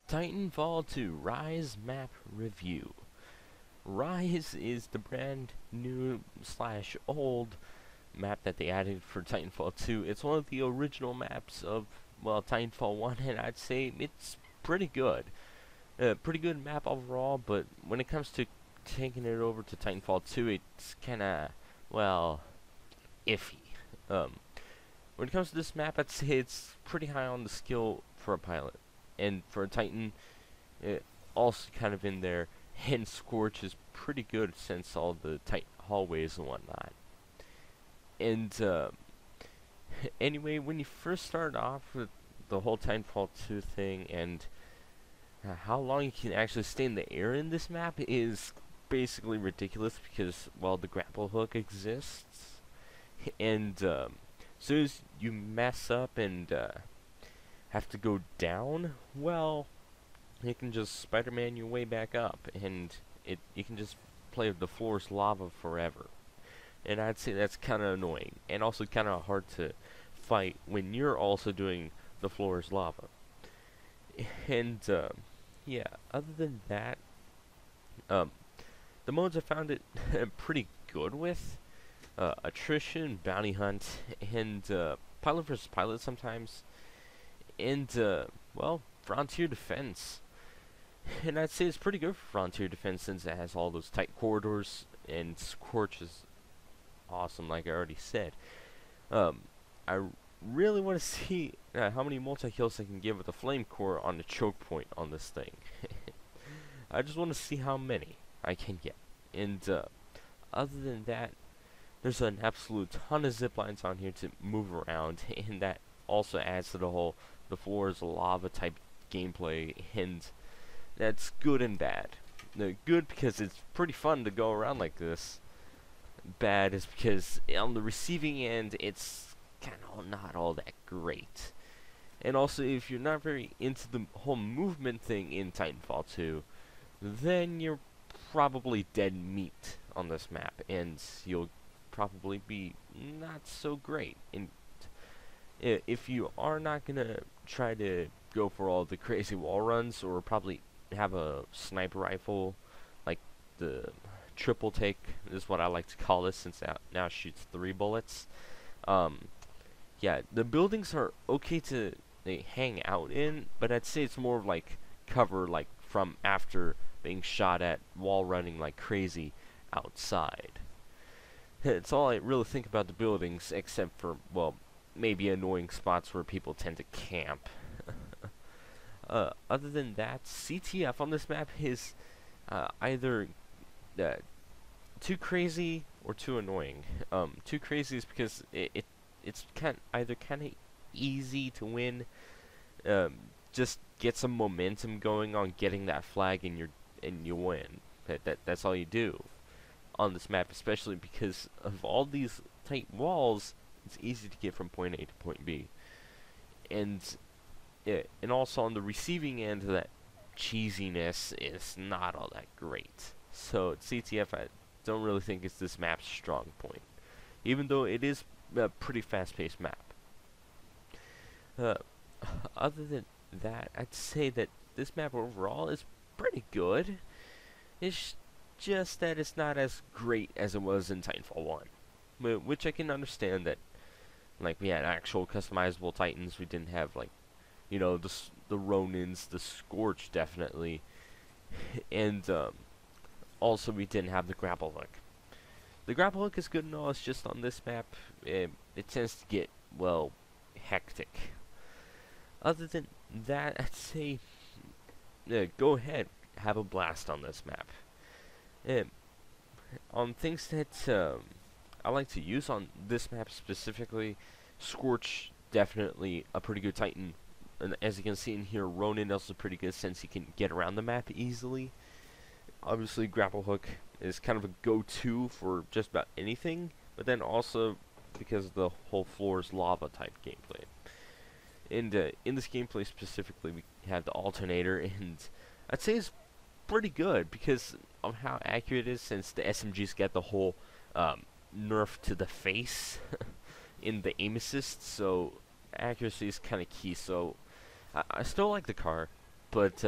Titanfall 2 Rise Map Review. Rise is the brand new slash old map that they added for Titanfall 2. It's one of the original maps of, well, Titanfall 1, and I'd say it's pretty good. Pretty good map overall, but when it comes to taking it over to Titanfall 2, it's kinda, well, iffy. When it comes to this map, I'd say it's pretty high on the skill for a pilot. And for a Titan, also kind of in there. And Scorch is pretty good since all the tight hallways and whatnot. And anyway, when you first start off with the whole Titanfall 2 thing, and how long you can actually stay in the air in this map is basically ridiculous because, well, the grapple hook exists. And as soon as you mess up and have to go down, well, you can just Spider-Man your way back up, and you can just play with the floor's lava forever. And I'd say that's kind of annoying, and also kind of hard to fight when you're also doing the floor's lava. And yeah, other than that, the modes I found it pretty good with. Attrition, bounty hunt, and pilot versus pilot sometimes. And, well, frontier defense. And I'd say it's pretty good for frontier defense since it has all those tight corridors, and Scorch is awesome, like I already said. I really want to see how many multi-kills I can get with a flame core on the choke point on this thing. I just want to see how many I can get. And, other than that, there's an absolute ton of zip lines on here to move around, and that also adds to the floor is lava type gameplay, and that's good and bad. Good because it's pretty fun to go around like this. Bad is because on the receiving end, it's kind of not all that great. And also, if you're not very into the whole movement thing in Titanfall 2, then you're probably dead meat on this map, and you'll probably be not so great. And if you are not gonna try to go for all the crazy wall runs, or probably have a sniper rifle, like the triple take is what I like to call this, since it now shoots 3 bullets. Yeah, the buildings are okay to hang out in, but I'd say it's more like cover, like from after being shot at, wall running like crazy outside. It's all I really think about the buildings, except for, well, maybe annoying spots where people tend to camp. Other than that, CTF on this map is either too crazy or too annoying. Too crazy is because it's either kind of easy to win, just get some momentum going on getting that flag and you win. That's all you do on this map, especially because of all these tight walls. It's easy to get from point A to point B. And also on the receiving end, that cheesiness is not all that great. So CTF, I don't really think it's this map's strong point, even though it is a pretty fast-paced map. Other than that, I'd say that this map overall is pretty good. It's just that it's not as great as it was in Titanfall 1. Which I can understand that, like, we had actual customizable Titans. We didn't have, like, you know, the Ronins, the Scorch, definitely. And, also we didn't have the grapple hook. The grapple hook is good and all, it's just on this map, it tends to get, well, hectic. Other than that, I'd say, go ahead, have a blast on this map. On things that I like to use on this map specifically, Scorch, definitely a pretty good Titan. And as you can see in here, Ronin also pretty good since he can get around the map easily. Obviously, grapple hook is kind of a go-to for just about anything, but then also because of the whole floor's lava type gameplay. And in this gameplay specifically, we have the alternator, and I'd say it's pretty good because of how accurate it is, since the SMG's got the whole nerf to the face in the aim assist, so accuracy is kind of key. So I still like the car. but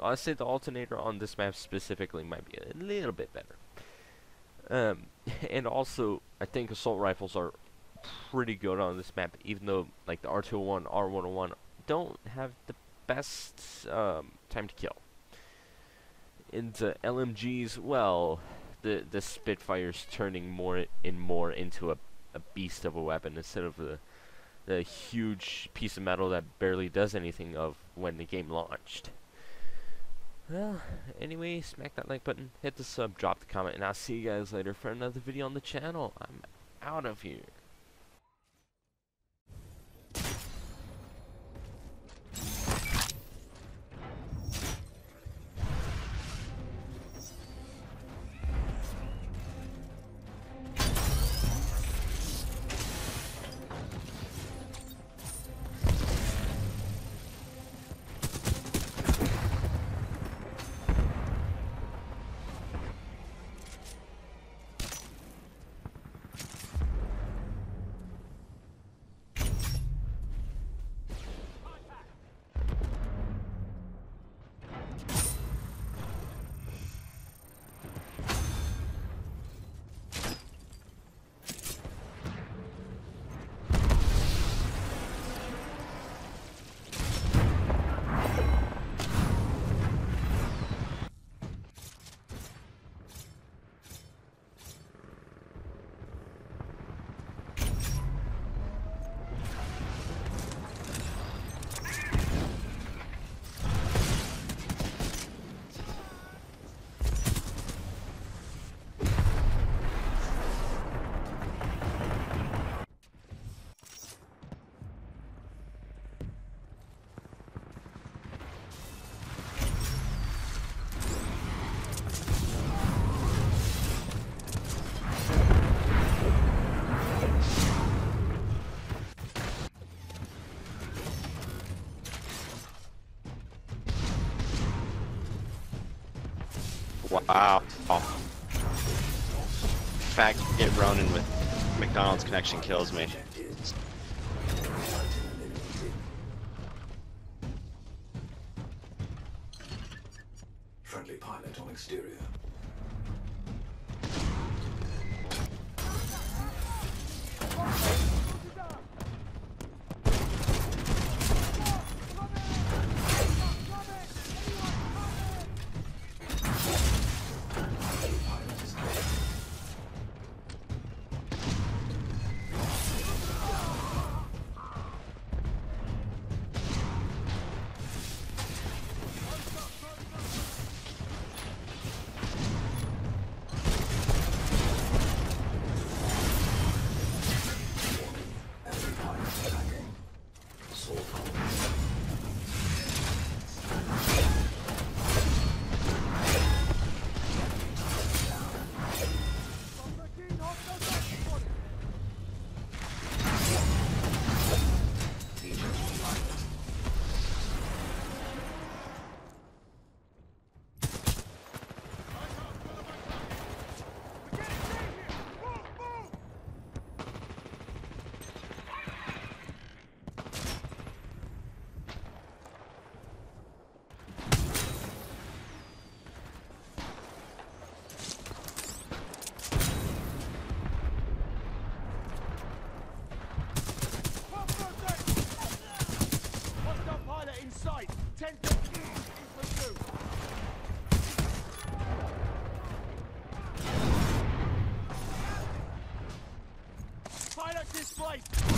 I'd say the alternator on this map specifically might be a little bit better. And also, I think assault rifles are pretty good on this map, even though like the R201, R101 don't have the best time to kill. And LMGs, well, the Spitfire's turning more and more into a beast of a weapon instead of the huge piece of metal that barely does anything of when the game launched. Well, anyway, smack that like button, hit the sub, drop the comment, and I'll see you guys later for another video on the channel. I'm out of here. Wow. Fact, get Ronin with McDonald's connection kills me. Friendly pilot on exterior. Pilot displaced!